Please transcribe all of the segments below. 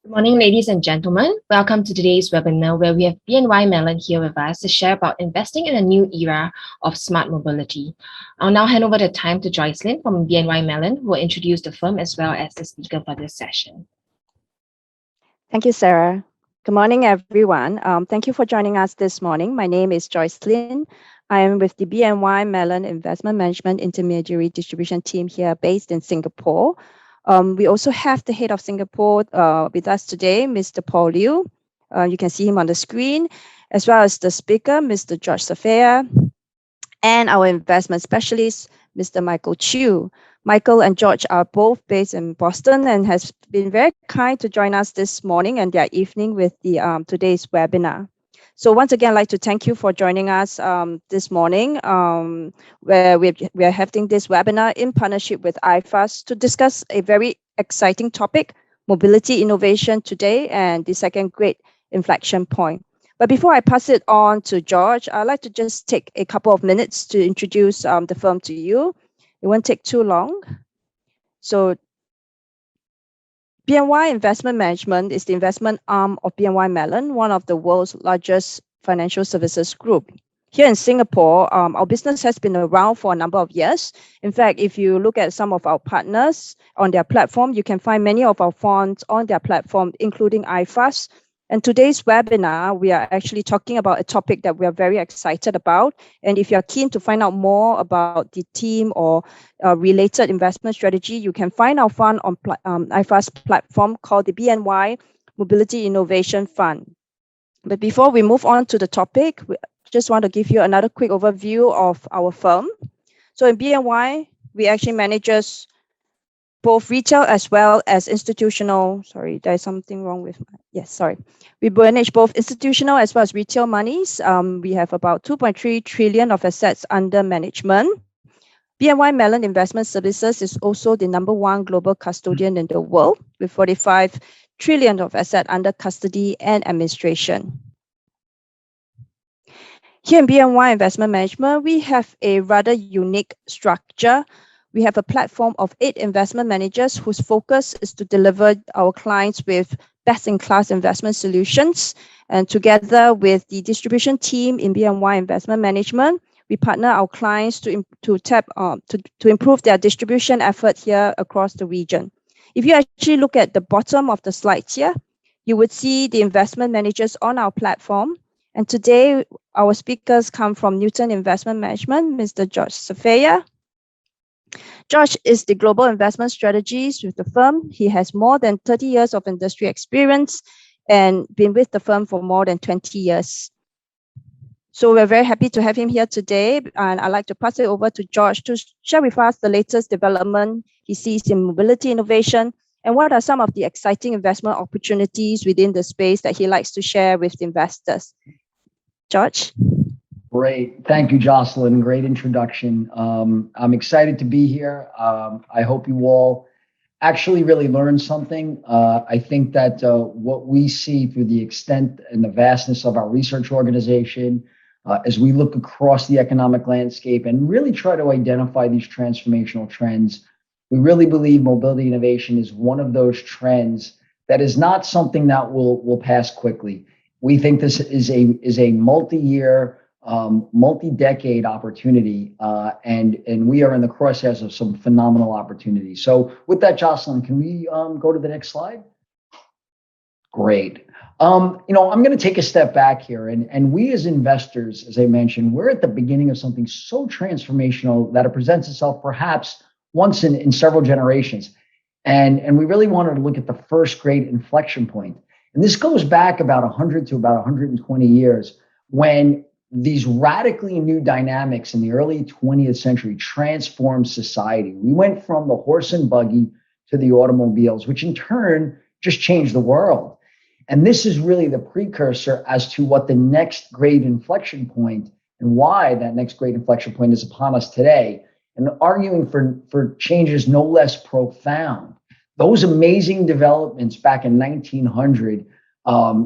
Good morning, ladies and gentlemen. Welcome to today's webinar where we have BNY Mellon here with us to share about investing in a new era of smart mobility. I'll now hand over the time to Joycelyn from BNY Mellon, who will introduce the firm as well as the speaker for this session. Thank you, Sarah. Good morning, everyone. Thank you for joining us this morning. My name is Joycelyn. I am with the BNY Mellon Investment Management Intermediary Distribution Team here based in Singapore. We also have the head of Singapore with us today, Mr. Paul Liu. You can see him on the screen, as well as the speaker, Mr. George Safea, and our investment specialist, Mr. Michael Chiu. Michael and George are both based in Boston and has been very kind to join us this morning and their evening with the today's webinar. So once again, I'd like to thank you for joining us this morning, where we are having this webinar in partnership with IFAS to discuss a very exciting topic, mobility innovation today, and the second great inflection point. But before I pass it on to George, I'd like to just take a couple of minutes to introduce the firm to you. It won't take too long. So BNY Investment Management is the investment arm of BNY Mellon, one of the world's largest financial services group. Here in Singapore, our business has been around for a number of years. In fact, if you look at some of our partners on their platform, you can find many of our funds on their platform, including IFAS. And today's webinar, we are actually talking about a topic that we are very excited about. And if you're keen to find out more about the team or related investment strategy, you can find our fund on IFAS platform called the BNY Mobility Innovation Fund. But before we move on to the topic, we just want to give you another quick overview of our firm. So in BNY, we actually manage both retail as well as institutional. Sorry, there's something wrong with my, yes, sorry. We manage both institutional as well as retail monies. We have about 2.3 trillion of assets under management. BNY Mellon Investment Services is also the #1 global custodian in the world with 45 trillion of assets under custody and administration. Here in BNY Investment Management, we have a rather unique structure. We have a platform of 8 investment managers whose focus is to deliver our clients with best-in-class investment solutions. And together with the distribution team in BNY Investment Management, we partner our clients to improve their distribution effort here across the region. If you actually look at the bottom of the slide here, you would see the investment managers on our platform. And today, our speakers come from Newton Investment Management, Mr. George Safea. George is the global investment strategist with the firm. He has more than 30 years of industry experience and been with the firm for more than 20 years. So we're very happy to have him here today. And I'd like to pass it over to George to share with us the latest development he sees in mobility innovation and what are some of the exciting investment opportunities within the space that he likes to share with investors. George? Great. Thank you, Jocelyn. Great introduction. I'm excited to be here. I hope you all actually really learned something. I think that what we see through the extent and the vastness of our research organization, as we look across the economic landscape and really try to identify these transformational trends, we really believe mobility innovation is one of those trends that is not something that will pass quickly. We think this is a multi-year, multi-decade opportunity, and we are in the crosshairs of some phenomenal opportunities. So with that, Jocelyn, can we go to the next slide? Great. I'm going to take a step back here, and we as investors, as I mentioned, we're at the beginning of something so transformational that it presents itself perhaps once in several generations, and we really wanted to look at the first great inflection point. And this goes back about 100 to about 120 years when these radically new dynamics in the early 20th century transformed society. We went from the horse and buggy to the automobiles, which in turn just changed the world. And this is really the precursor as to what the next great inflection point and why that next great inflection point is upon us today, and arguing for changes no less profound. Those amazing developments back in 1900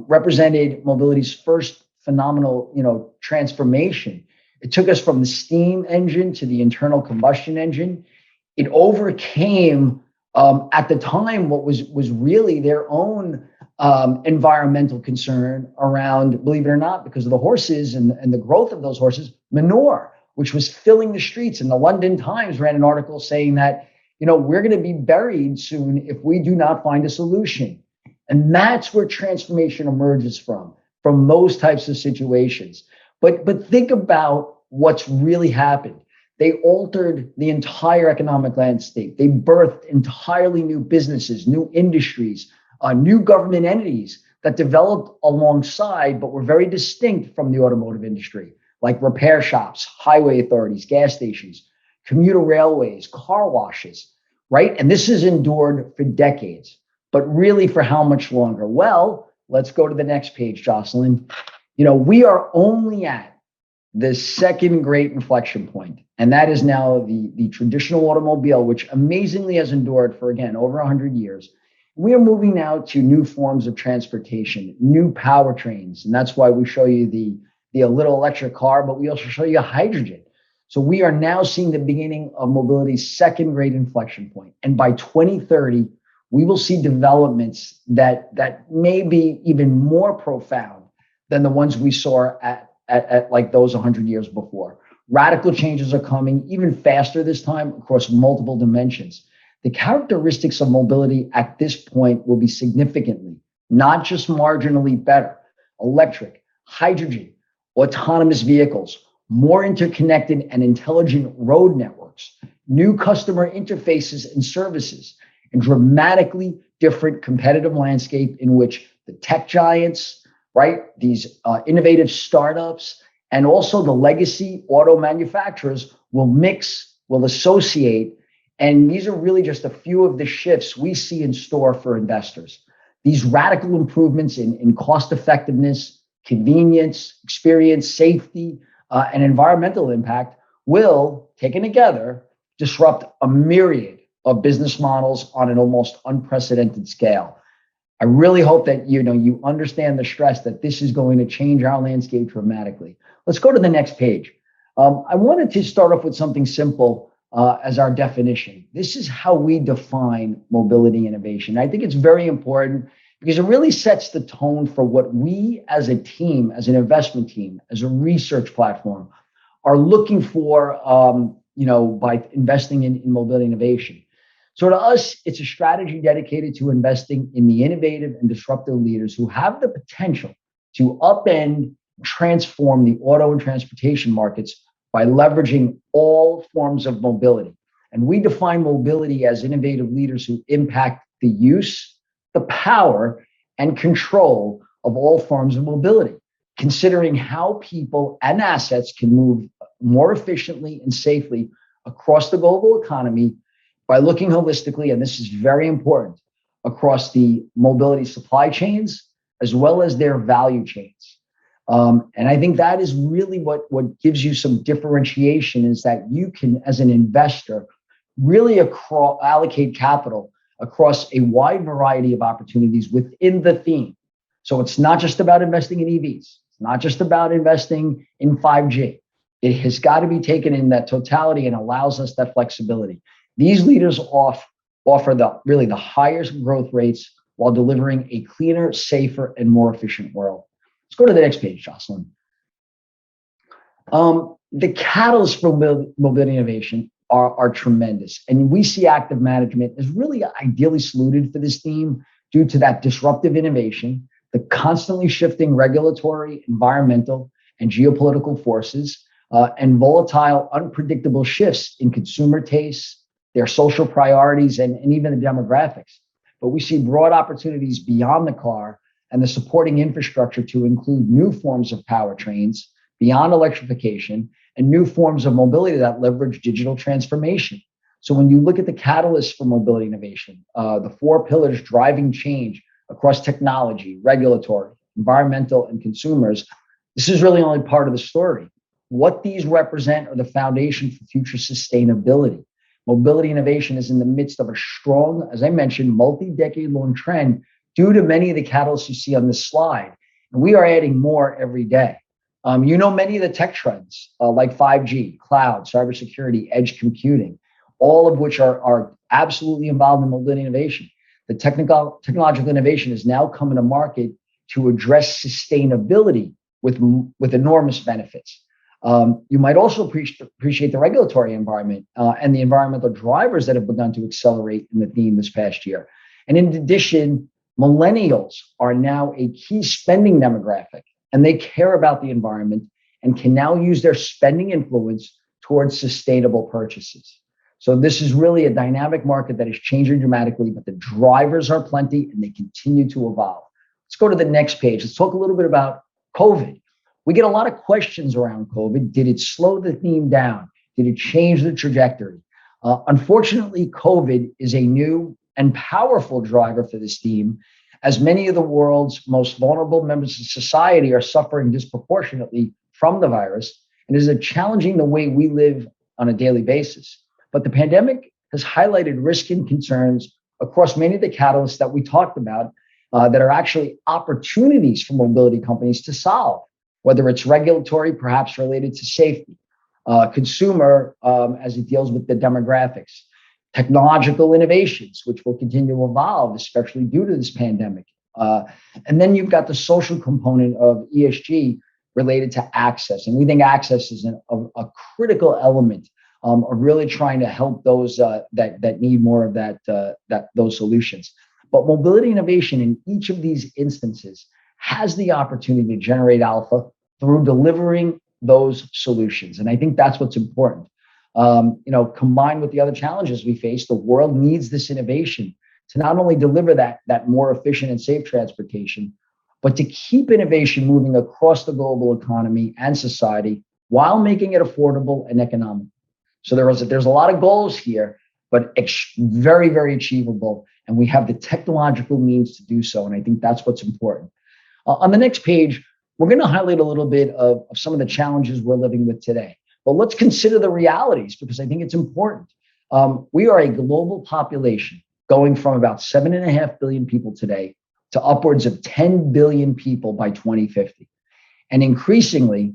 represented mobility's first phenomenal, transformation. It took us from the steam engine to the internal combustion engine. It overcame, at the time, what was really their own environmental concern around, believe it or not, because of the horses and the growth of those horses, manure, which was filling the streets. And the London Times ran an article saying that, we're going to be buried soon if we do not find a solution. And that's where transformation emerges from those types of situations. But think about what's really happened. They altered the entire economic landscape. They birthed entirely new businesses, new industries, new government entities that developed alongside, but were very distinct from the automotive industry, like repair shops, highway authorities, gas stations, commuter railways, car washes, right? And this has endured for decades, but really for how much longer? Well, let's go to the next page, Jocelyn. We are only at the second great inflection point, and that is now the traditional automobile, which amazingly has endured for, again, over 100 years. We are moving now to new forms of transportation, new powertrains, and that's why we show you the little electric car, but we also show you hydrogen. So we are now seeing the beginning of mobility's second great inflection point. And by 2030, we will see developments that may be even more profound than the ones we saw at like those 100 years before. Radical changes are coming even faster this time across multiple dimensions. The characteristics of mobility at this point will be significantly, not just marginally better. Electric, hydrogen, autonomous vehicles, more interconnected and intelligent road networks, new customer interfaces and services, and dramatically different competitive landscape in which the tech giants, right, these innovative startups, and also the legacy auto manufacturers will mix, will associate. And these are really just a few of the shifts we see in store for investors. These radical improvements in cost effectiveness, convenience, experience, safety, and environmental impact will, taken together, disrupt a myriad of business models on an almost unprecedented scale. I really hope that you understand the stress that this is going to change our landscape dramatically. Let's go to the next page. I wanted to start off with something simple as our definition. This is how we define mobility innovation. I think it's very important because it really sets the tone for what we as a team, as an investment team, as a research platform, are looking for by investing in mobility innovation. So to us, it's a strategy dedicated to investing in the innovative and disruptive leaders who have the potential to upend, transform the auto and transportation markets by leveraging all forms of mobility. And we define mobility as innovative leaders who impact the use, the power, and control of all forms of mobility, considering how people and assets can move more efficiently and safely across the global economy by looking holistically, and this is very important, across the mobility supply chains as well as their value chains. And I think that is really what gives you some differentiation, is that you can, as an investor, really allocate capital across a wide variety of opportunities within the theme. So it's not just about investing in EVs. It's not just about investing in 5G. It has got to be taken in that totality and allows us that flexibility. These leaders offer the highest growth rates while delivering a cleaner, safer, and more efficient world. Let's go to the next page, Jocelyn. The catalysts for mobility innovation are tremendous. And we see active management as really ideally suited for this theme due to that disruptive innovation, the constantly shifting regulatory, environmental, and geopolitical forces, and volatile, unpredictable shifts in consumer tastes, their social priorities, and even the demographics. But we see broad opportunities beyond the car and the supporting infrastructure to include new forms of powertrains beyond electrification and new forms of mobility that leverage digital transformation. So when you look at the catalysts for mobility innovation, the four pillars driving change across technology, regulatory, environmental, and consumers, this is really only part of the story. What these represent are the foundation for future sustainability. Mobility innovation is in the midst of a strong, as I mentioned, multi-decade long trend due to many of the catalysts you see on this slide. And we are adding more every day. Many of the tech trends like 5G, cloud, cybersecurity, edge computing, all of which are absolutely involved in mobility innovation. The technological innovation is now coming to market to address sustainability with enormous benefits. You might also appreciate the regulatory environment and the environmental drivers that have begun to accelerate in the theme this past year. And in addition, millennials are now a key spending demographic, and they care about the environment and can now use their spending influence towards sustainable purchases. So this is really a dynamic market that is changing dramatically, but the drivers are plenty and they continue to evolve. Let's go to the next page. Let's talk a little bit about COVID. We get a lot of questions around COVID. Did it slow the theme down? Did it change the trajectory? Unfortunately, COVID is a new and powerful driver for this theme, as many of the world's most vulnerable members of society are suffering disproportionately from the virus, and is challenging the way we live on a daily basis. But the pandemic has highlighted risk and concerns across many of the catalysts that we talked about that are actually opportunities for mobility companies to solve, whether it's regulatory, perhaps related to safety, consumer as it deals with the demographics, technological innovations, which will continue to evolve, especially due to this pandemic. And then you've got the social component of ESG related to access. And we think access is a critical element of really trying to help those that need more of those solutions. But mobility innovation in each of these instances has the opportunity to generate alpha through delivering those solutions. And I think that's what's important. Combined with the other challenges we face, the world needs this innovation to not only deliver that more efficient and safe transportation, but to keep innovation moving across the global economy and society while making it affordable and economical. So there's a lot of goals here, but very, very achievable. And we have the technological means to do so. And I think that's what's important. On the next page, we're going to highlight a little bit of some of the challenges we're living with today. But let's consider the realities, because I think it's important. We are a global population going from about 7.5 billion people today to upwards of 10 billion people by 2050. And increasingly,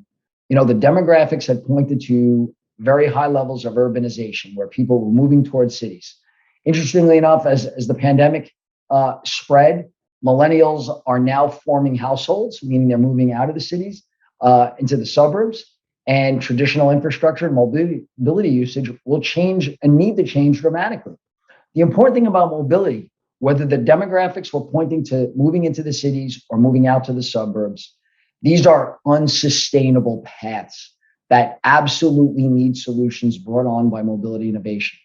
the demographics had pointed to very high levels of urbanization where people were moving towards cities. Interestingly enough, as the pandemic spread, millennials are now forming households, meaning they're moving out of the cities into the suburbs, and traditional infrastructure and mobility usage will change and need to change dramatically. The important thing about mobility, whether the demographics were pointing to moving into the cities or moving out to the suburbs, these are unsustainable paths that absolutely need solutions brought on by mobility innovation.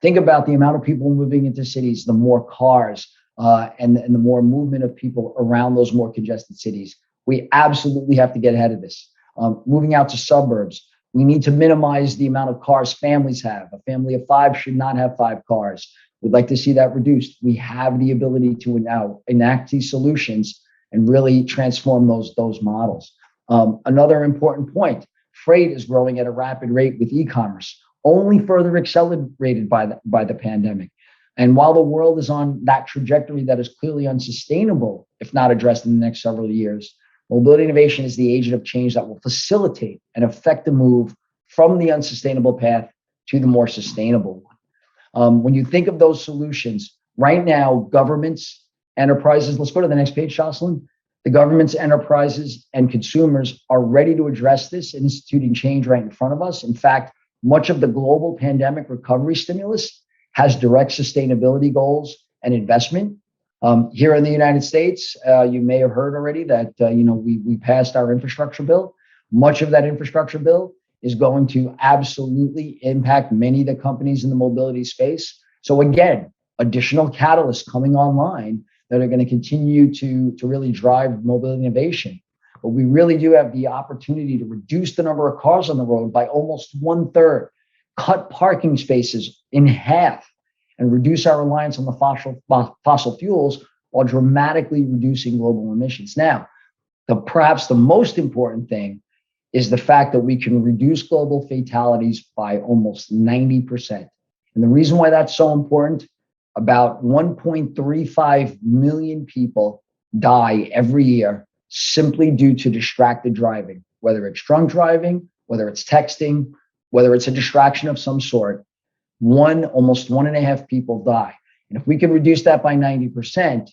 Think about the amount of people moving into cities, the more cars and the more movement of people around those more congested cities. We absolutely have to get ahead of this. Moving out to suburbs, we need to minimize the amount of cars families have. A family of 5 should not have 5 cars. We'd like to see that reduced. We have the ability to now enact these solutions and really transform those models. Another important point, freight is growing at a rapid rate with e-commerce, only further accelerated by the pandemic. And while the world is on that trajectory that is clearly unsustainable, if not addressed in the next several years, mobility innovation is the agent of change that will facilitate and affect the move from the unsustainable path to the more sustainable one. When you think of those solutions, right now, governments, enterprises, let's go to the next page, Jocelyn. The governments, enterprises, and consumers are ready to address this, instituting change right in front of us. In fact, much of the global pandemic recovery stimulus has direct sustainability goals and investment. Here in the United States, you may have heard already that we passed our infrastructure bill. Much of that infrastructure bill is going to absolutely impact many of the companies in the mobility space. So again, additional catalysts coming online that are going to continue to really drive mobility innovation. But we really do have the opportunity to reduce the number of cars on the road by almost 1/3, cut parking spaces in half, and reduce our reliance on the fossil fuels while dramatically reducing global emissions. Now, perhaps the most important thing is the fact that we can reduce global fatalities by almost 90%. And the reason why that's so important, about 1.35 million people die every year simply due to distracted driving, whether it's drunk driving, whether it's texting, whether it's a distraction of some sort. Almost 1.5 people die. And if we can reduce that by 90%,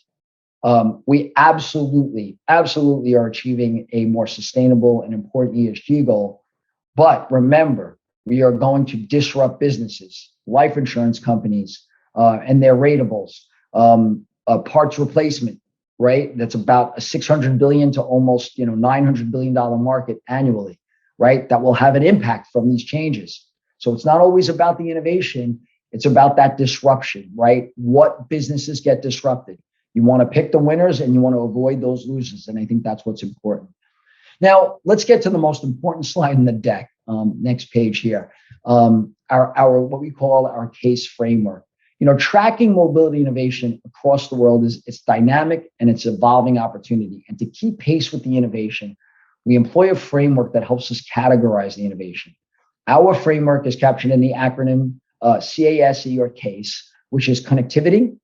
we absolutely are achieving a more sustainable and important ESG goal. But remember, we are going to disrupt businesses, life insurance companies, and their ratables, parts replacement, right? That's about a $600 billion to almost $900 billion market annually, right? That will have an impact from these changes. So it's not always about the innovation. It's about that disruption, right? What businesses get disrupted? You want to pick the winners and you want to avoid those losers. And I think that's what's important. Now, let's get to the most important slide in the deck. Next page here. Our what we call our case framework. Tracking mobility innovation across the world it's dynamic and it's evolving opportunity. And to keep pace with the innovation, we employ a framework that helps us categorize the innovation. Our framework is captured in the acronym CASE or CASE, which is connectivity,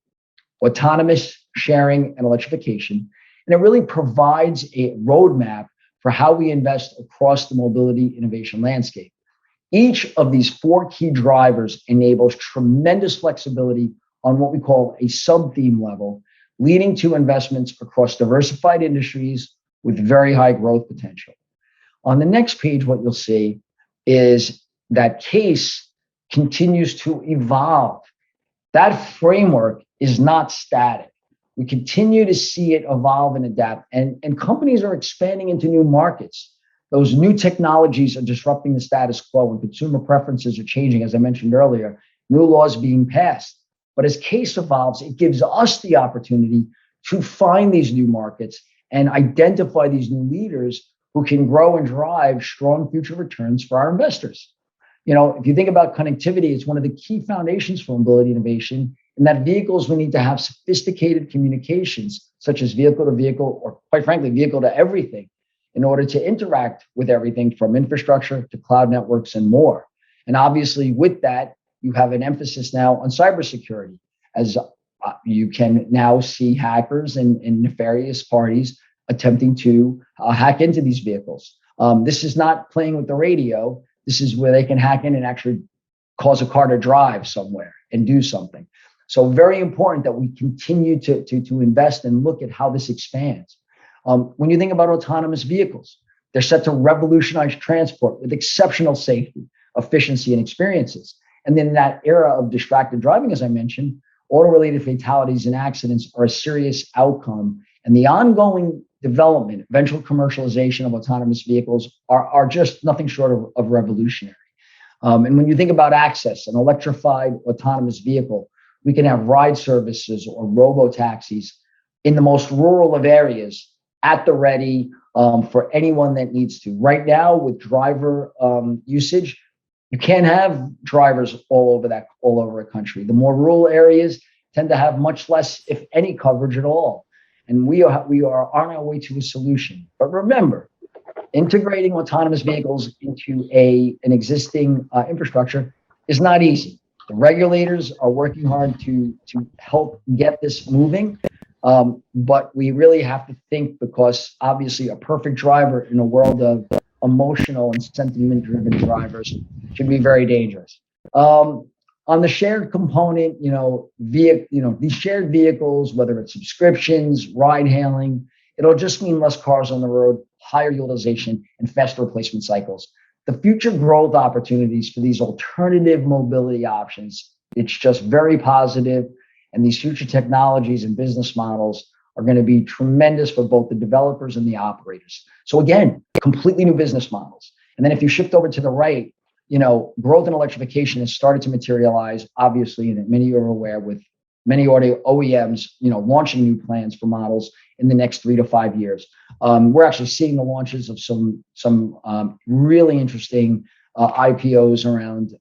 autonomous, sharing, and electrification. And it really provides a roadmap for how we invest across the mobility innovation landscape. Each of these four key drivers enables tremendous flexibility on what we call a sub-theme level, leading to investments across diversified industries with very high growth potential. On the next page, what you'll see is that CASE continues to evolve. That framework is not static. We continue to see it evolve and adapt, and companies are expanding into new markets. Those new technologies are disrupting the status quo, and consumer preferences are changing, as I mentioned earlier, new laws being passed. But as CASE evolves, it gives us the opportunity to find these new markets and identify these new leaders who can grow and drive strong future returns for our investors. If you think about connectivity, it's one of the key foundations for mobility innovation, and that vehicles will need to have sophisticated communications, such as vehicle to vehicle, or quite frankly, vehicle to everything, in order to interact with everything from infrastructure to cloud networks and more. And obviously with that, you have an emphasis now on cybersecurity, as you can now see hackers and nefarious parties attempting to hack into these vehicles. This is not playing with the radio. This is where they can hack in and actually cause a car to drive somewhere and do something. So very important that we continue to invest and look at how this expands. When you think about autonomous vehicles, they're set to revolutionize transport with exceptional safety, efficiency, and experiences. And then that era of distracted driving, as I mentioned, auto-related fatalities and accidents are a serious outcome. And the ongoing development, eventual commercialization of autonomous vehicles are just nothing short of revolutionary. And when you think about access, an electrified autonomous vehicle, we can have ride services or robo-taxis in the most rural of areas at the ready for anyone that needs to. Right now, with driver usage, you can't have drivers all over a country. The more rural areas tend to have much less, if any, coverage at all. And we are on our way to a solution. But remember, integrating autonomous vehicles into an existing infrastructure is not easy. The regulators are working hard to help get this moving. But we really have to think, because obviously a perfect driver in a world of emotional and sentiment-driven drivers can be very dangerous. On the shared component, these shared vehicles, whether it's subscriptions, ride hailing, it'll just mean less cars on the road, higher utilization, and faster replacement cycles. The future growth opportunities for these alternative mobility options, it's just very positive. And these future technologies and business models are going to be tremendous for both the developers and the operators. So again, completely new business models. And then if you shift over to the right, growth in electrification has started to materialize, obviously, and many are aware, with many auto OEMs, launching new plans for models in the next 3 to 5 years. We're actually seeing the launches of some really interesting IPOs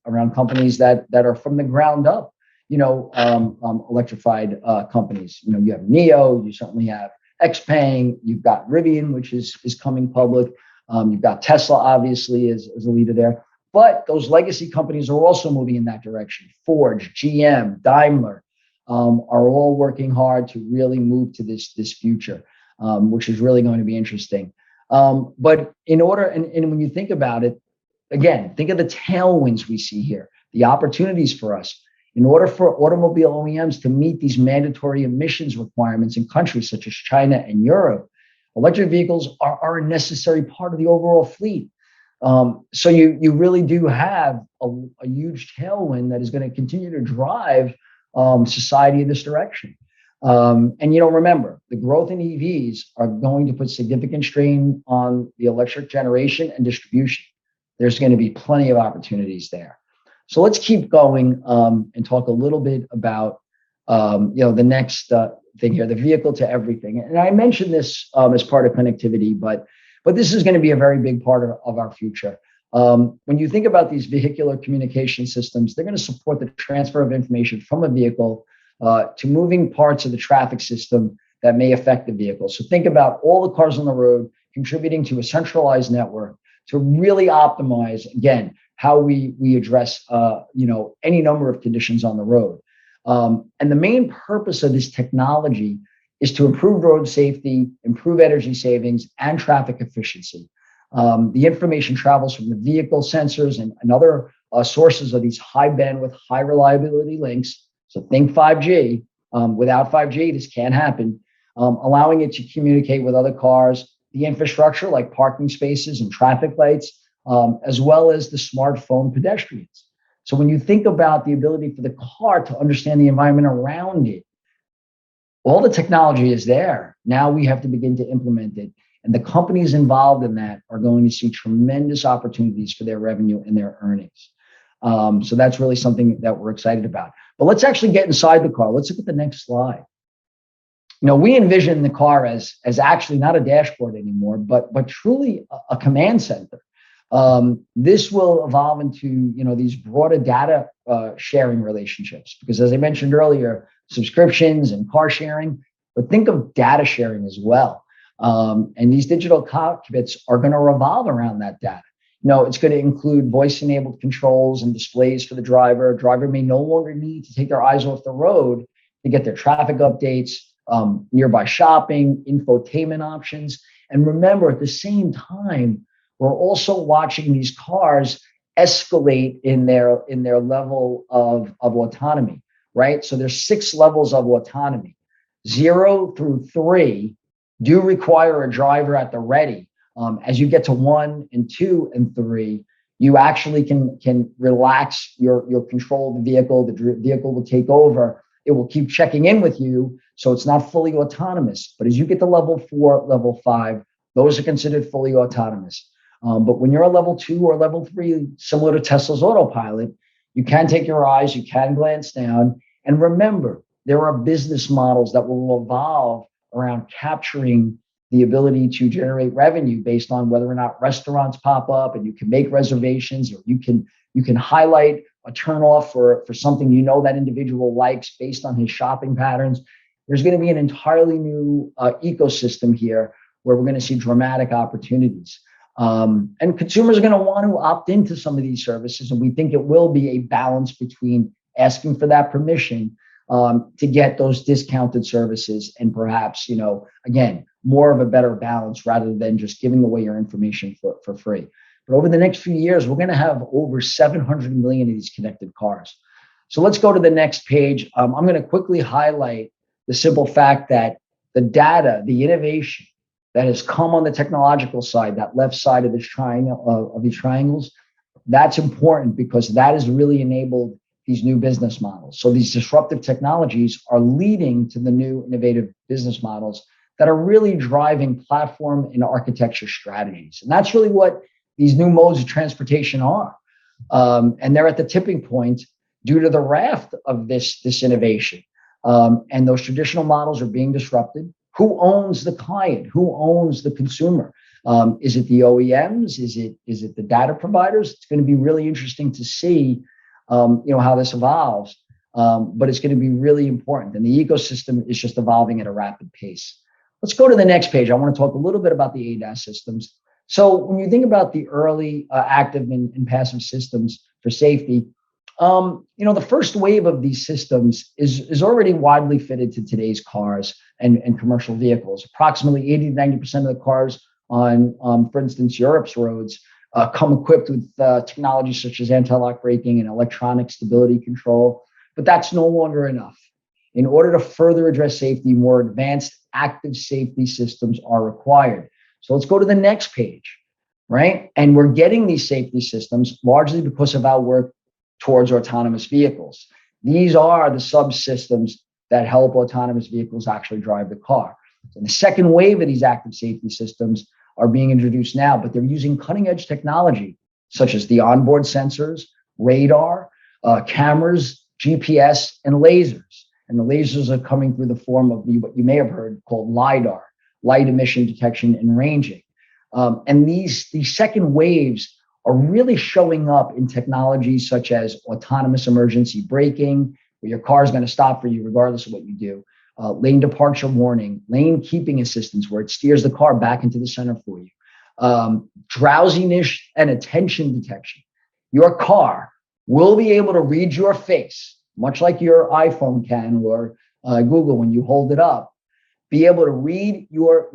around companies that are from the ground up, electrified companies. You have NIO, you certainly have XPeng, you've got Rivian, which is coming public. You've got Tesla, obviously, as a leader there. But those legacy companies are also moving in that direction. Ford, GM, Daimler are all working hard to really move to this future, which is really going to be interesting. But in order, and when you think about it, again, think of the tailwinds we see here, the opportunities for us. In order for automobile OEMs to meet these mandatory emissions requirements in countries such as China and Europe, electric vehicles are a necessary part of the overall fleet. So you really do have a huge tailwind that is going to continue to drive society in this direction. And remember, the growth in EVs are going to put significant strain on the electric generation and distribution. There's going to be plenty of opportunities there. So let's keep going and talk a little bit about the next thing here, the vehicle to everything. And I mentioned this as part of connectivity, but this is going to be a very big part of our future. When you think about these vehicular communication systems, they're going to support the transfer of information from a vehicle to moving parts of the traffic system that may affect the vehicle. So think about all the cars on the road contributing to a centralized network to really optimize, again, how we address any number of conditions on the road. And the main purpose of this technology is to improve road safety, improve energy savings, and traffic efficiency. The information travels from the vehicle sensors and other sources of these high bandwidth, high reliability links. So think 5G. Without 5G, this can't happen. Allowing it to communicate with other cars, the infrastructure like parking spaces and traffic lights, as well as the smartphone pedestrians. So when you think about the ability for the car to understand the environment around it, all the technology is there. Now we have to begin to implement it. And the companies involved in that are going to see tremendous opportunities for their revenue and their earnings. So that's really something that we're excited about. But let's actually get inside the car. Let's look at the next slide. We envision the car as actually not a dashboard anymore, but truly a command center. This will evolve into these broader data sharing relationships, because as I mentioned earlier, subscriptions and car sharing, but think of data sharing as well. And these digital cockpits are going to revolve around that data. It's going to include voice-enabled controls and displays for the driver. A driver may no longer need to take their eyes off the road to get their traffic updates, nearby shopping, infotainment options. And remember, at the same time, we're also watching these cars escalate in their level of autonomy, right? So there's 6 levels of autonomy. 0 through 3 do require a driver at the ready. As you get to 1 and 2 and 3, you actually can relax your control of the vehicle. The vehicle will take over. It will keep checking in with you, so it's not fully autonomous. But as you get to level 4, level 5, those are considered fully autonomous. But when you're a level 2 or level 3, similar to Tesla's autopilot, you can take your eyes, you can glance down. And remember, there are business models that will evolve around capturing the ability to generate revenue based on whether or not restaurants pop up and you can make reservations, or you can highlight a turnoff for something that individual likes based on his shopping patterns. There's going to be an entirely new ecosystem here where we're going to see dramatic opportunities. And consumers are going to want to opt into some of these services. And we think it will be a balance between asking for that permission to get those discounted services and perhaps, again, more of a better balance rather than just giving away your information for free. But over the next few years, we're going to have over 700 million of these connected cars. So let's go to the next page. I'm going to quickly highlight the simple fact that the data, the innovation that has come on the technological side, that left side of this triangle, of these triangles, that's important because that has really enabled these new business models. So these disruptive technologies are leading to the new innovative business models that are really driving platform and architecture strategies. And that's really what these new modes of transportation are. And they're at the tipping point due to the raft of this innovation. And those traditional models are being disrupted. Who owns the client? Who owns the consumer? Is it the OEMs? Is it the data providers? It's going to be really interesting to see how this evolves. But it's going to be really important. And the ecosystem is just evolving at a rapid pace. Let's go to the next page. I want to talk a little bit about the ADAS systems. So when you think about the early active and passive systems for safety, the first wave of these systems is already widely fitted to today's cars and commercial vehicles. Approximately 80 to 90% of the cars on, for instance, Europe's roads come equipped with technology such as anti-lock braking and electronic stability control. But that's no longer enough. In order to further address safety, more advanced active safety systems are required. So let's go to the next page, right? And we're getting these safety systems largely because of our work towards autonomous vehicles. These are the subsystems that help autonomous vehicles actually drive the car. And the second wave of these active safety systems are being introduced now, but they're using cutting edge technology such as the onboard sensors, radar, cameras, GPS, and lasers. And the lasers are coming through the form of what you may have heard called LiDAR, light emission detection and ranging. And these second waves are really showing up in technologies such as autonomous emergency braking, where your car is going to stop for you regardless of what you do, lane departure warning, lane keeping assistance, where it steers the car back into the center for you, drowsiness and attention detection. Your car will be able to read your face, much like your iPhone can or Google when you hold it up, be able to read your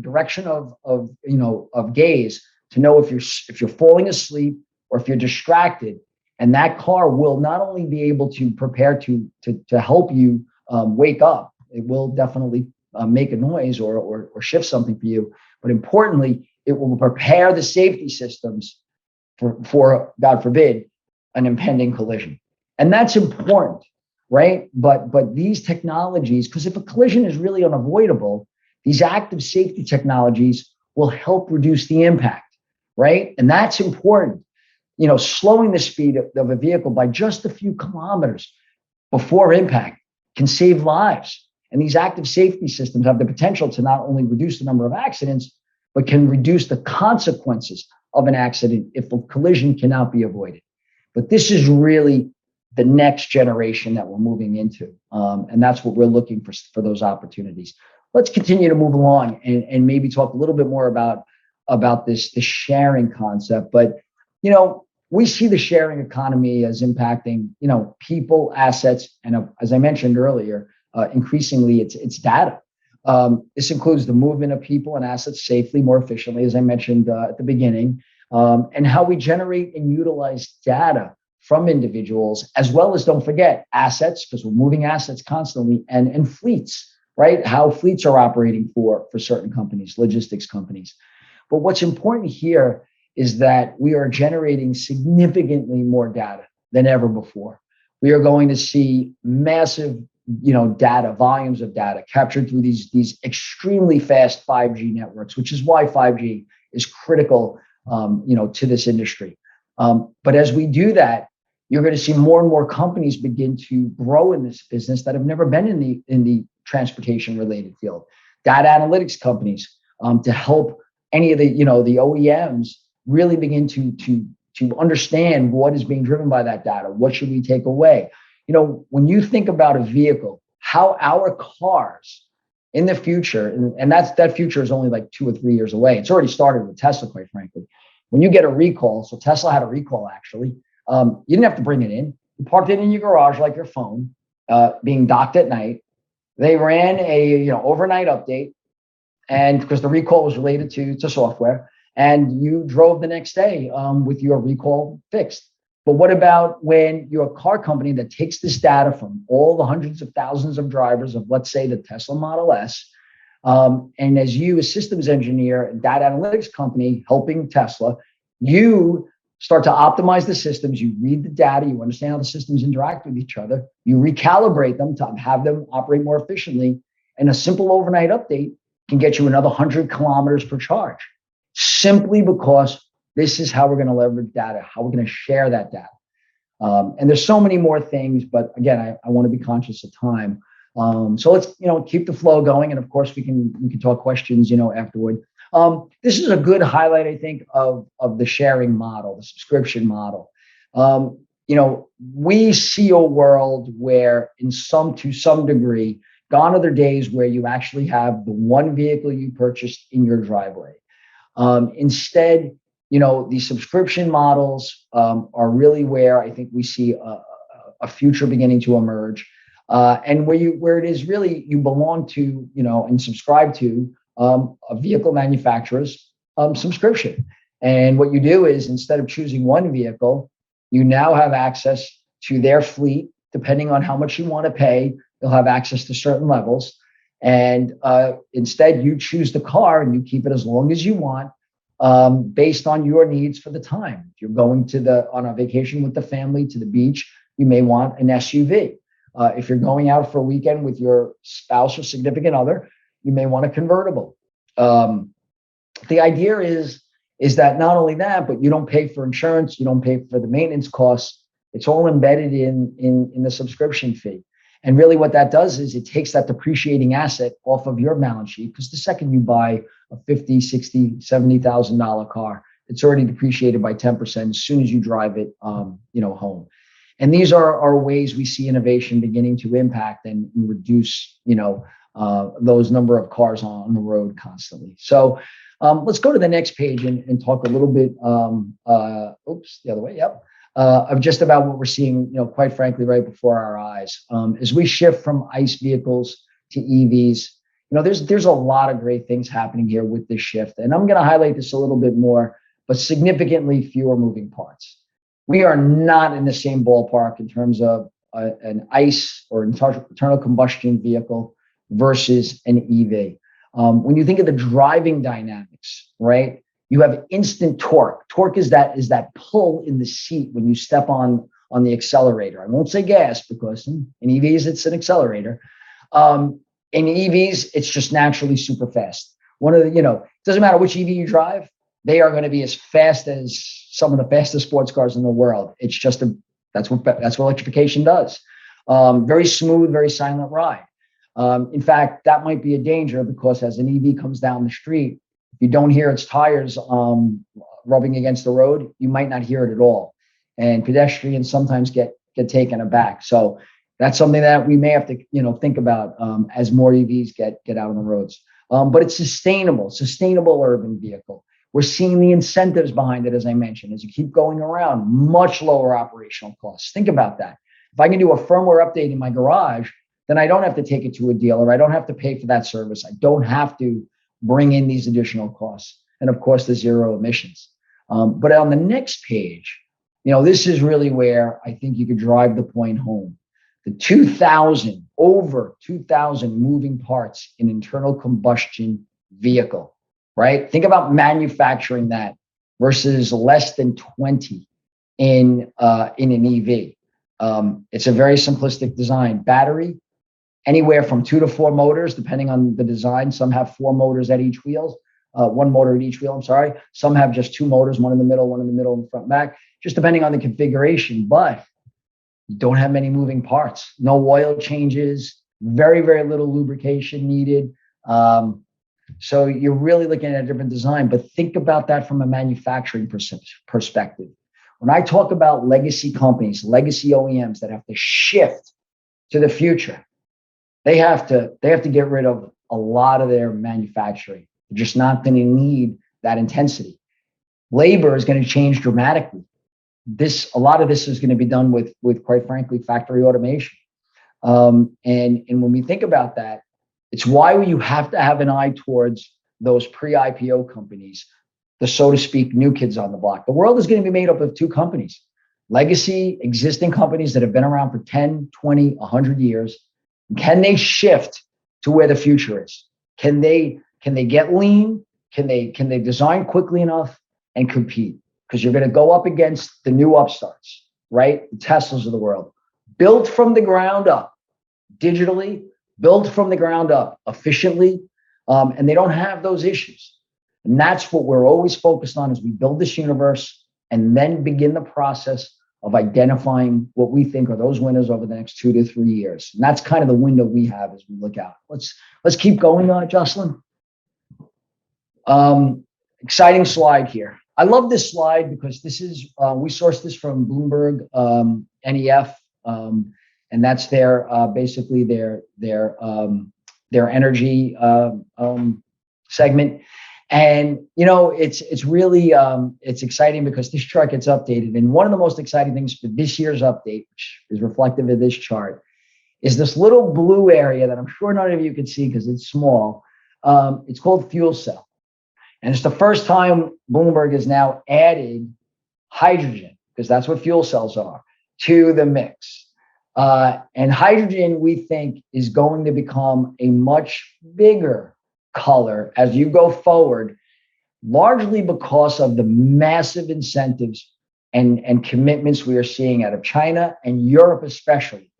direction of gaze to know if you're falling asleep or if you're distracted. And that car will not only be able to prepare to help you wake up, it will definitely make a noise or shift something for you, but importantly, it will prepare the safety systems for God forbid, an impending collision. And that's important, right? But these technologies, because if a collision is really unavoidable, these active safety technologies will help reduce the impact, right? And that's important. Slowing the speed of a vehicle by just a few kilometers before impact can save lives. And these active safety systems have the potential to not only reduce the number of accidents, but can reduce the consequences of an accident if a collision cannot be avoided. But this is really the next generation that we're moving into. And that's what we're looking for those opportunities. Let's continue to move along and maybe talk a little bit more about the sharing concept. But, we see the sharing economy as impacting, people, assets, and as I mentioned earlier, increasingly it's data. This includes the movement of people and assets safely, more efficiently, as I mentioned at the beginning, and how we generate and utilize data from individuals, as well as, don't forget, assets, because we're moving assets constantly, and fleets, right? How fleets are operating for certain companies, logistics companies. But what's important here is that we are generating significantly more data than ever before. We are going to see massive, data, volumes of data captured through these extremely fast 5G networks, which is why 5G is critical, to this industry. But as we do that, you're going to see more and more companies begin to grow in this business that have never been in the transportation related field. Data analytics companies to help any of the OEMs really begin to understand what is being driven by that data. What should we take away? When you think about a vehicle, how our cars in the future, and that future is only like 2 or 3 years away. It's already started with Tesla, quite frankly. When you get a recall, so Tesla had a recall actually, you didn't have to bring it in. You parked it in your garage like your phone, being docked at night. They ran a overnight update, and because the recall was related to software, and you drove the next day with your recall fixed. But what about when you're a car company that takes this data from all the hundreds of thousands of drivers of, let's say, the Tesla Model S, and as you, a systems engineer, a data analytics company helping Tesla, you start to optimize the systems, you read the data, you understand how the systems interact with each other, you recalibrate them to have them operate more efficiently, and a simple overnight update can get you another 100 kilometers per charge, simply because this is how we're going to leverage data, how we're going to share that data. And there's so many more things, but again, I want to be conscious of time. So let's keep the flow going, and of course we can talk questions afterward. This is a good highlight, I think, of the sharing model, the subscription model. We see a world where, to some degree, gone are the days where you actually have the one vehicle you purchased in your driveway. Instead, the subscription models are really where I think we see a future beginning to emerge, and where it is really you belong to, and subscribe to a vehicle manufacturer's subscription. And what you do is, instead of choosing one vehicle, you now have access to their fleet depending on how much you want to pay. You'll have access to certain levels. And instead, you choose the car and you keep it as long as you want, based on your needs for the time. If you're going on a vacation with the family to the beach, you may want an SUV. If you're going out for a weekend with your spouse or significant other, you may want a convertible. The idea is that not only that, but you don't pay for insurance, you don't pay for the maintenance costs. It's all embedded in the subscription fee. And really what that does is it takes that depreciating asset off of your balance sheet, because the second you buy a $50,000, $60,000, $70,000 car, it's already depreciated by 10% as soon as you drive it home. And these are ways we see innovation beginning to impact and reduce those number of cars on the road constantly. So let's go to the next page and talk a little bit, the other way, yep. Of just about what we're seeing, quite frankly, right before our eyes. As we shift from ICE vehicles to EVs, there's a lot of great things happening here with this shift. And I'm going to highlight this a little bit more, but significantly fewer moving parts. We are not in the same ballpark in terms of an ICE or internal combustion vehicle versus an EV. When you think of the driving dynamics, right? You have instant torque. Torque is that pull in the seat when you step on the accelerator. I won't say gas because in EVs it's an accelerator. In EVs, it's just naturally super fast. It doesn't matter which EV you drive, they are going to be as fast as some of the fastest sports cars in the world. It's just that's what electrification does. Very smooth, very silent ride. In fact, that might be a danger because as an EV comes down the street, if you don't hear its tires rubbing against the road, you might not hear it at all. And pedestrians sometimes get taken aback. So that's something that we may have to think about as more EVs get out on the roads. But it's sustainable urban vehicle. We're seeing the incentives behind it, as I mentioned, as you keep going around, much lower operational costs. Think about that. If I can do a firmware update in my garage, then I don't have to take it to a dealer. I don't have to pay for that service. I don't have to bring in these additional costs. And of course, the zero emissions. But on the next page, this is really where I think you could drive the point home. The over 2,000 moving parts in internal combustion vehicle, right? Think about manufacturing that versus less than 20 in an EV. It's a very simplistic design. Battery, anywhere from 2 to 4 motors, depending on the design. Some have 4 motors at each wheel, 1 motor at each wheel, I'm sorry. Some have just 2 motors, one in the middle, and front and back, just depending on the configuration. But you don't have many moving parts, no oil changes, very, very little lubrication needed. So you're really looking at a different design, but think about that from a manufacturing perspective. When I talk about legacy companies, legacy OEMs that have to shift to the future, they have to get rid of a lot of their manufacturing. They're just not going to need that intensity. Labor is going to change dramatically. A lot of this is going to be done with quite frankly, factory automation. And when we think about that, it's why you have to have an eye towards those pre-IPO companies, the so to speak new kids on the block. The world is going to be made up of 2 companies, legacy existing companies that have been around for 10, 20, 100 years. Can they shift to where the future is? Can they get lean? Can they design quickly enough and compete? Because you're going to go up against the new upstarts, right? The Teslas of the world, built from the ground up, digitally, built from the ground up, efficiently, and they don't have those issues. And that's what we're always focused on as we build this universe and then begin the process of identifying what we think are those winners over the next 2 to 3 years. And that's kind of the window we have as we look out. Let's keep going, Jocelyn. Exciting slide here. I love this slide because this is we sourced this from Bloomberg NEF, and that's basically their energy segment. And it's really it's exciting because this chart gets updated. And one of the most exciting things for this year's update, which is reflective of this chart, is this little blue area that I'm sure none of you can see because it's small. It's called fuel cell. And it's the first time Bloomberg has now added hydrogen, because that's what fuel cells are, to the mix. And hydrogen, we think, is going to become a much bigger color as you go forward, largely because of the massive incentives and commitments we are seeing out of China and Europe, especially.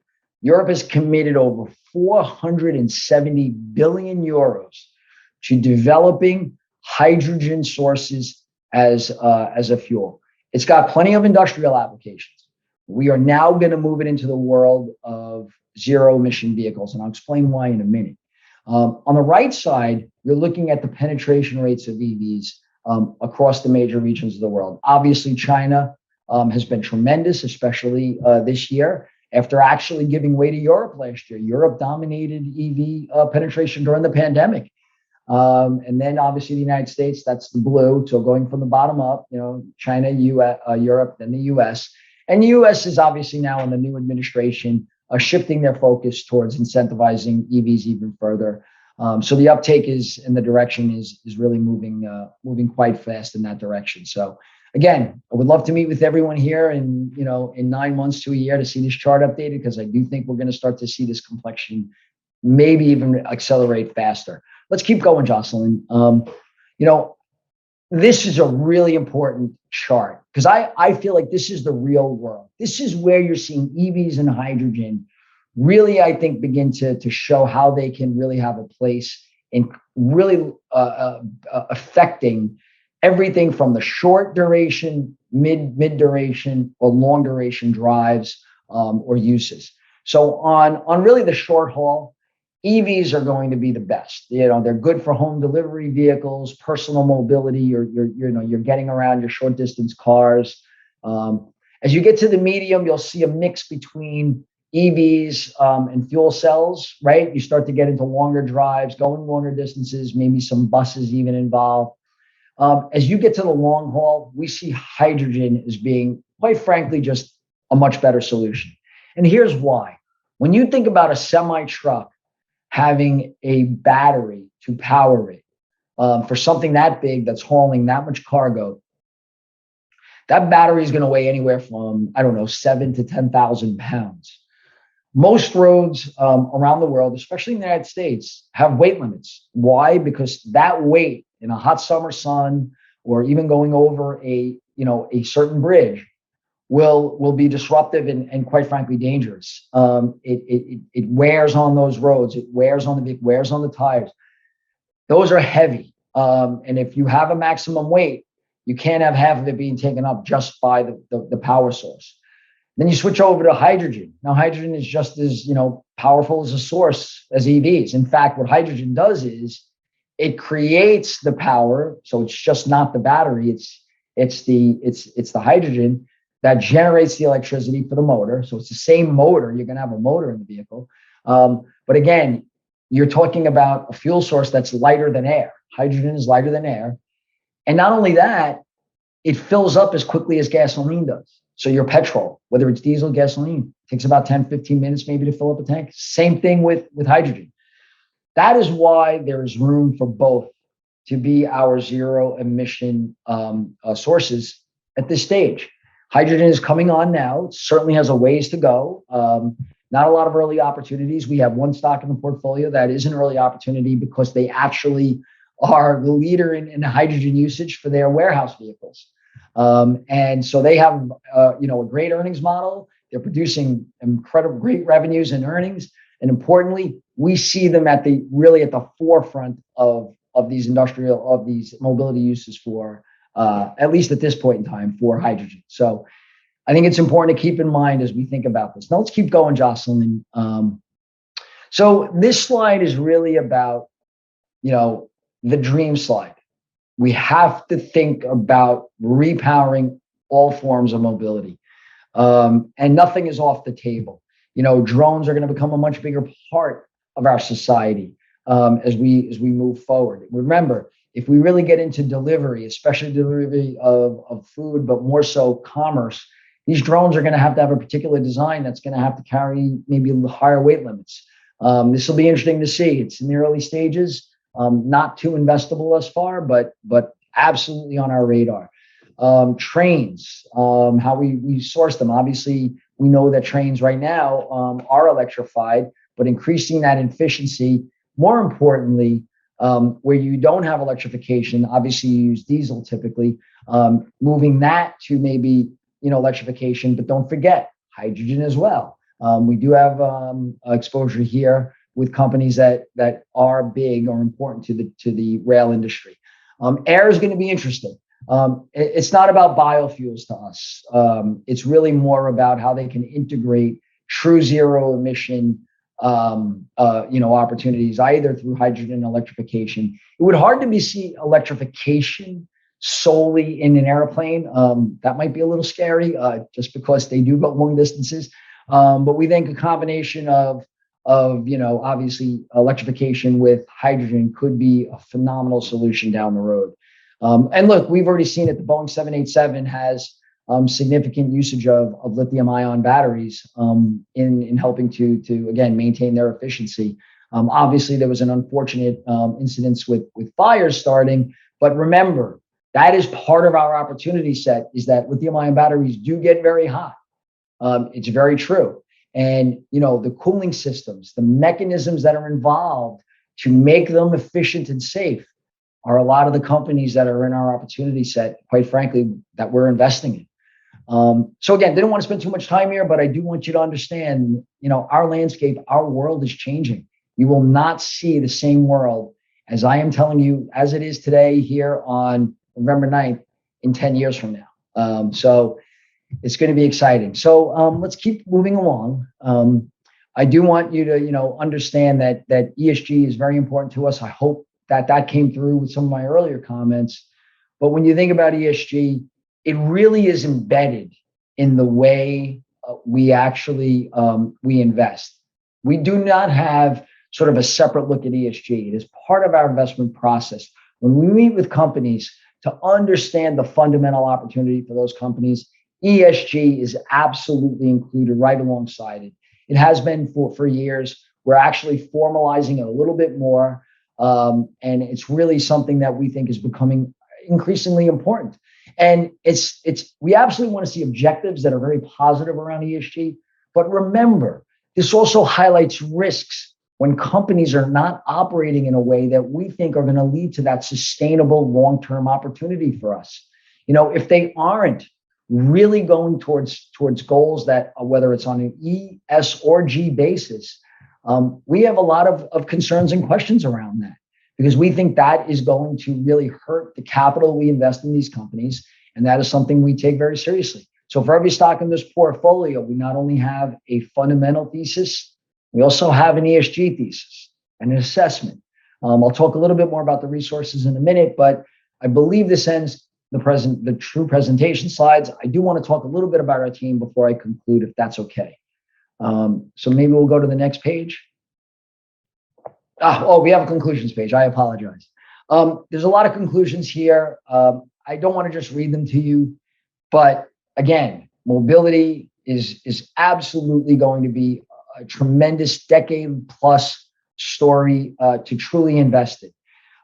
Europe has committed over 470 billion euros to developing hydrogen sources as a fuel. It's got plenty of industrial applications. We are now going to move it into the world of zero emission vehicles, and I'll explain why in a minute. On the right side, you're looking at the penetration rates of EVs across the major regions of the world. Obviously, China has been tremendous, especially this year, after actually giving way to Europe last year. Europe dominated EV penetration during the pandemic. And then obviously the United States, that's the blue. So going from the bottom up, China, Europe, then the US. And the US is obviously now in the new administration shifting their focus towards incentivizing EVs even further. So the uptake is in the direction is really moving quite fast in that direction. So again, I would love to meet with everyone here in 9 months to a year to see this chart updated, because I do think we're going to start to see this complexion maybe even accelerate faster. Let's keep going, Jocelyn. This is a really important chart because I feel like this is the real world. This is where you're seeing EVs and hydrogen really, I think, begin to show how they can really have a place in really affecting everything from the short duration, mid duration, or long duration drives or uses. So on really the short haul, EVs are going to be the best. They're good for home delivery vehicles, personal mobility. You're getting around your short distance cars. As you get to the medium, you'll see a mix between EVs and fuel cells, right? You start to get into longer drives, going longer distances, maybe some buses even involved. As you get to the long haul, we see hydrogen as being, quite frankly, just a much better solution. And here's why. When you think about a semi-truck having a battery to power it for something that big that's hauling that much cargo, that battery is going to weigh anywhere from, 7 to 10,000 pounds. Most roads around the world, especially in the United States, have weight limits. Why? Because that weight in a hot summer sun, or even going over a certain bridge, will be disruptive and quite frankly dangerous. It wears on those roads. It wears on the vehicle, wears on the tires. Those are heavy. And if you have a maximum weight, you can't have half of it being taken up just by the power source. Then you switch over to hydrogen. Now, hydrogen is just as powerful as a source as EVs. In fact, what hydrogen does is it creates the power. So it's just not the battery. It's the hydrogen that generates the electricity for the motor. So it's the same motor. You're going to have a motor in the vehicle. But again, you're talking about a fuel source that's lighter than air. Hydrogen is lighter than air. And not only that, it fills up as quickly as gasoline does. So your petrol, whether it's diesel, gasoline, takes about 10, 15 minutes maybe to fill up a tank. Same thing with hydrogen. That is why there is room for both to be our zero emission sources at this stage. Hydrogen is coming on now. It certainly has a ways to go. Not a lot of early opportunities. We have one stock in the portfolio that is an early opportunity because they actually are the leader in hydrogen usage for their warehouse vehicles. And so they have a great earnings model. They're producing incredible, great revenues and earnings. And importantly, we see them at the forefront of these mobility uses for at least at this point in time for hydrogen. So I think it's important to keep in mind as we think about this. Now let's keep going, Jocelyn. So this slide is really about, the dream slide. We have to think about repowering all forms of mobility. And nothing is off the table. Drones are going to become a much bigger part of our society as we move forward. Remember, if we really get into delivery, especially delivery of food, but more so commerce, these drones are going to have a particular design that's going to have to carry maybe higher weight limits. This will be interesting to see. It's in the early stages, not too investable thus far, but absolutely on our radar. Trains, how we source them. Obviously, we know that trains right now are electrified, but increasing that efficiency, more importantly, where you don't have electrification, obviously you use diesel typically, moving that to maybe, electrification, but don't forget hydrogen as well. We do have exposure here with companies that are big or important to the rail industry. Air is going to be interesting. It's not about biofuels to us. It's really more about how they can integrate true zero emission, opportunities either through hydrogen electrification. It would hardly see electrification solely in an airplane. That might be a little scary, just because they do go long distances. But we think a combination of obviously electrification with hydrogen could be a phenomenal solution down the road. And look, we've already seen it. The Boeing 787 has significant usage of lithium ion batteries in helping to again maintain their efficiency. Obviously, there was an unfortunate incidents with fires starting, but remember, that is part of our opportunity set, is that lithium ion batteries do get very hot. It's very true. And, the cooling systems, the mechanisms that are involved to make them efficient and safe are a lot of the companies that are in our opportunity set, quite frankly, that we're investing in. So again, didn't want to spend too much time here, but I do want you to understand, our landscape, our world is changing. You will not see the same world as I am telling you as it is today here on November 9th in 10 years from now. So it's going to be exciting. So let's keep moving along. I do want you to, understand that ESG is very important to us. I hope that came through with some of my earlier comments. But when you think about ESG, it really is embedded in the way we actually we invest. We do not have sort of a separate look at ESG. It is part of our investment process. When we meet with companies to understand the fundamental opportunity for those companies, ESG is absolutely included right alongside it. It has been for years. We're actually formalizing it a little bit more. And it's really something that we think is becoming increasingly important. And we absolutely want to see objectives that are very positive around ESG. But remember, this also highlights risks when companies are not operating in a way that we think are going to lead to that sustainable long-term opportunity for us. If they aren't really going towards goals that, whether it's on an E, S, or G basis, we have a lot of concerns and questions around that, because we think that is going to really hurt the capital we invest in these companies. And that is something we take very seriously. So for every stock in this portfolio, we not only have a fundamental thesis, we also have an ESG thesis and an assessment. I'll talk a little bit more about the resources in a minute, but I believe this ends the true presentation slides. I do want to talk a little bit about our team before I conclude, if that's okay. So maybe we'll go to the next page. We have a conclusions page. I apologize. There's a lot of conclusions here. I don't want to just read them to you, but again, mobility is absolutely going to be a tremendous decade plus story to truly invest in.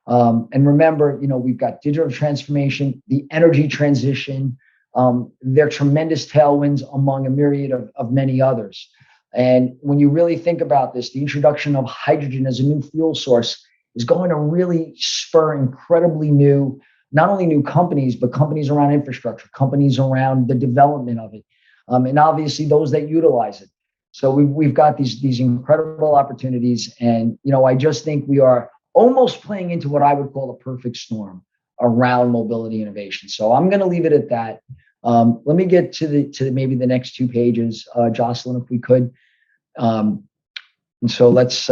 And remember, we've got digital transformation, the energy transition. There are tremendous tailwinds among a myriad of many others. And when you really think about this, the introduction of hydrogen as a new fuel source is going to really spur incredibly new, not only new companies, but companies around infrastructure, companies around the development of it, and obviously those that utilize it. So we've got these incredible opportunities. And, I just think we are almost playing into what I would call a perfect storm around mobility innovation. So I'm going to leave it at that. Let me get to maybe the next two pages, Jocelyn, if we could. And so let's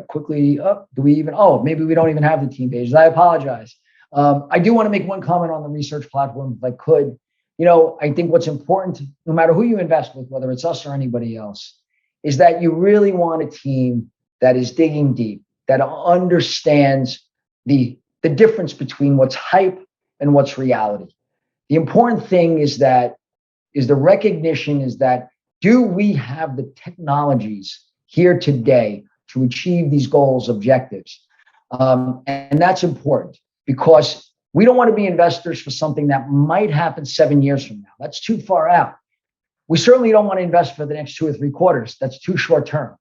quickly maybe we don't even have the team pages. I apologize. I do want to make one comment on the research platform, if I could. I think what's important, no matter who you invest with, whether it's us or anybody else, is that you really want a team that is digging deep, that understands the difference between what's hype and what's reality. The important thing is the recognition is that, do we have the technologies here today to achieve these goals, objectives? And that's important, because we don't want to be investors for something that might happen 7 years from now. That's too far out. We certainly don't want to invest for the next 2 or 3 quarters. That's too short term.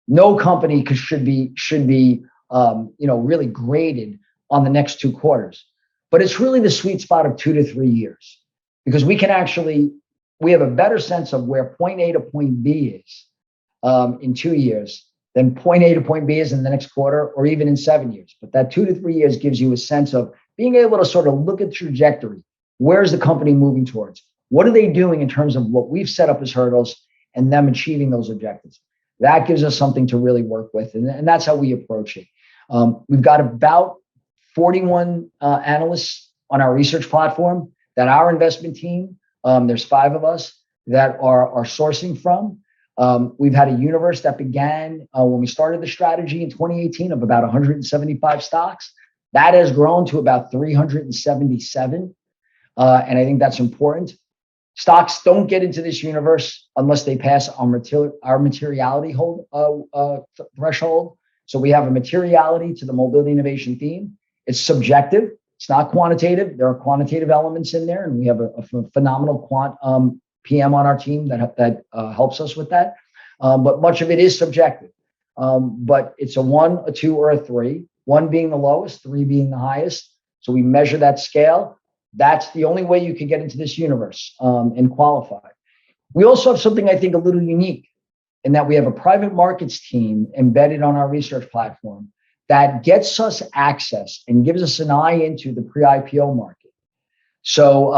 No company should be really graded on the next 2 quarters. But it's really the sweet spot of 2 to 3 years, because we have a better sense of where point A to point B is in 2 years than point A to point B is in the next quarter or even in 7 years. But that 2 to 3 years gives you a sense of being able to sort of look at the trajectory. Where's the company moving towards? What are they doing in terms of what we've set up as hurdles and them achieving those objectives? That gives us something to really work with. And that's how we approach it. We've got about 41 analysts on our research platform that our investment team, there's 5 of us that are sourcing from. We've had a universe that began when we started the strategy in 2018 of about 175 stocks. That has grown to about 377. And I think that's important. Stocks don't get into this universe unless they pass our materiality threshold. So we have a materiality to the mobility innovation theme. It's subjective. It's not quantitative. There are quantitative elements in there, and we have a phenomenal quant PM on our team that helps us with that. But much of it is subjective. But it's a 1, a 2, or a 3. 1 being the lowest, 3 being the highest. So we measure that scale. That's the only way you can get into this universe and qualify. We also have something I think a little unique in that we have a private markets team embedded on our research platform that gets us access and gives us an eye into the pre-IPO market. So,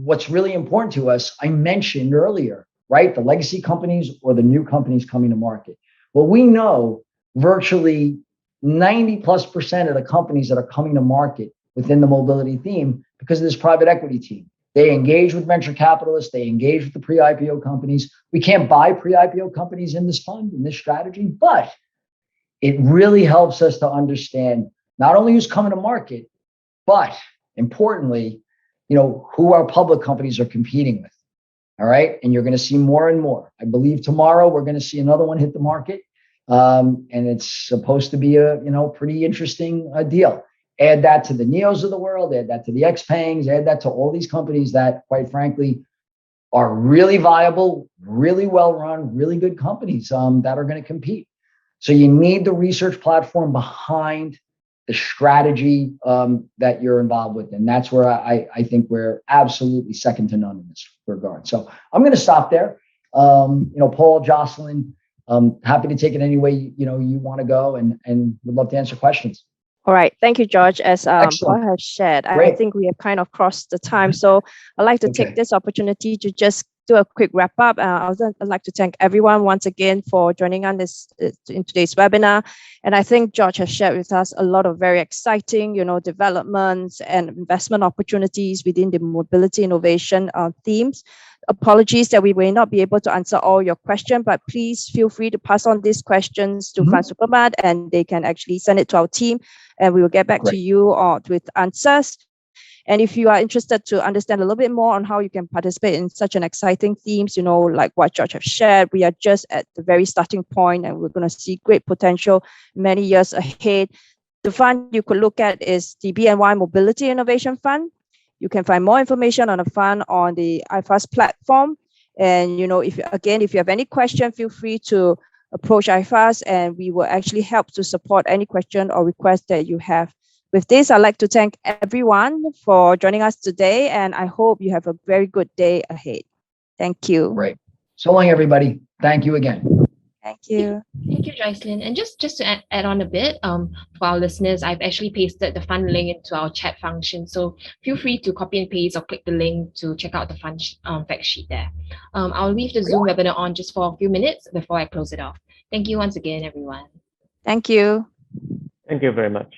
what's really important to us, I mentioned earlier, right? The legacy companies or the new companies coming to market. Well, we know virtually 90+% of the companies that are coming to market within the mobility theme because of this private equity team. They engage with venture capitalists. They engage with the pre-IPO companies. We can't buy pre-IPO companies in this fund, in this strategy, but it really helps us to understand not only who's coming to market, but importantly, who our public companies are competing with. All right. And you're going to see more and more. I believe tomorrow we're going to see another one hit the market. And it's supposed to be a, pretty interesting deal. Add that to the NEOs of the world, add that to the XPengs, add that to all these companies that, quite frankly, are really viable, really well-run, really good companies that are going to compete. So you need the research platform behind the strategy that you're involved with. And that's where I think we're absolutely second to none in this regard. So I'm going to stop there. Paul, Jocelyn, happy to take it any way you want to go and would love to answer questions. All right. Thank you, George. As Paul has shared, I think we have kind of crossed the time. So I'd like to take this opportunity to just do a quick wrap up. I'd like to thank everyone once again for joining on in today's webinar. And I think George has shared with us a lot of very exciting, developments and investment opportunities within the mobility innovation themes. Apologies that we may not be able to answer all your questions, but please feel free to pass on these questions to Fund Supermart and they can actually send it to our team and we will get back to you with answers. And if you are interested to understand a little bit more on how you can participate in such an exciting themes, like what George has shared, we are just at the very starting point and we're going to see great potential many years ahead. The fund you could look at is the BNY Mobility Innovation Fund. You can find more information on the fund on the IFAS platform. And, if you have any question, feel free to approach IFAS and we will actually help to support any question or request that you have. With this, I'd like to thank everyone for joining us today, and I hope you have a very good day ahead. Thank you. Great. So long, everybody. Thank you again. Thank you. Thank you, Jocelyn. And just to add on a bit, for our listeners, I've actually pasted the fund link into our chat function. So feel free to copy and paste or click the link to check out the fund fact sheet there. I'll leave the Zoom webinar on just for a few minutes before I close it off. Thank you once again, everyone. Thank you. Thank you very much.